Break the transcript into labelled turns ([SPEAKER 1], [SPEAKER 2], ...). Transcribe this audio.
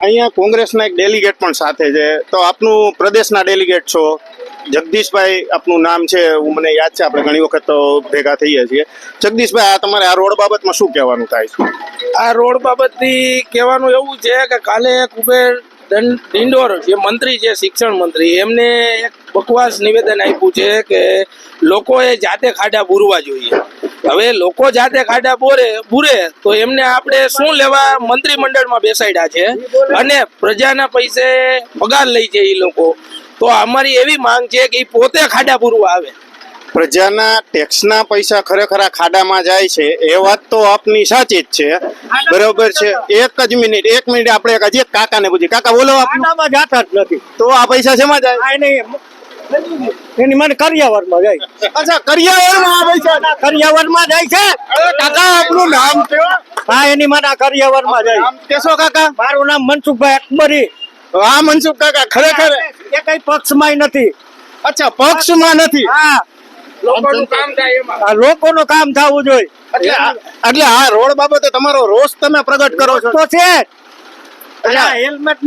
[SPEAKER 1] અહીંયા કોંગ્રેસના એક ડેલિગેટ પણ સાથે છે, તો આપનું પ્રદેશના ડેલિગેટ છો, જગદીશભાઈ આપનું નામ છે, મને યાદ છે, આપણે ઘણી વખત તો ભેગા થઈએ છીએ. જગદીશભાઈ, આ તમારે આ રોડ બાબતમાં શું કહેવાનું થાય છે?
[SPEAKER 2] આ રોડ બાબતથી કહેવાનું એવું છે કે કાલે કુબેર ડિંડોર જે મંત્રી છે, શિક્ષણ મંત્રી, એમને એક બકવાસ નિવેદન આપ્યું છે કે લોકોએ જાતે ખાડા પૂરવા જોઈએ. હવે લોકો જાતે ખાડા પૂરે તો એમને આપણે શું લેવા મંત્રીમંડળમાં બેસાડ્યા છે અને પ્રજાના પૈસે પગાર લઈ છે એ લોકો. તો અમારી એવી માંગ છે કે એ પોતે ખાડા પૂરવા આવે.
[SPEAKER 1] પ્રજાના ટેક્સના પૈસા ખરેખર આ ખાડામાં જાય છે, એ વાત તો આપની સાચી જ છે, બરોબર છે. એક મિનિટ આપણે હજી એક કાકાને પૂછીએ. કાકા બોલો.
[SPEAKER 3] ખાડામાં જાતા જ નથી
[SPEAKER 1] તો આ પૈસા શેમાં જાય?
[SPEAKER 3] એની મને કરિયાવરમાં જાય.
[SPEAKER 1] અચ્છા, કરિયાવરમાં આ પૈસા
[SPEAKER 3] કરિયાવરમાં જાય છે.
[SPEAKER 1] કાકા આપનું નામ કયો?
[SPEAKER 3] હા, એની મને કરિયાવરમાં જાય.
[SPEAKER 1] નામ કેશો કાકા?
[SPEAKER 3] મારું નામ મનસુખભાઈ અકબરી.
[SPEAKER 1] હા મનસુખ કાકા, ખરેખર
[SPEAKER 3] એ કઈ પક્ષમાં નથી.
[SPEAKER 1] અચ્છા, પક્ષમાં નથી.
[SPEAKER 3] હા,
[SPEAKER 2] લોકોનું કામ થાય એમાં.
[SPEAKER 3] આ લોકોનું કામ થવું જોઈએ.
[SPEAKER 1] એટલે આ રોડ બાબતે તમારો રોષ તમે પ્રગટ કરો છો
[SPEAKER 3] તો છે હેલ્મેટ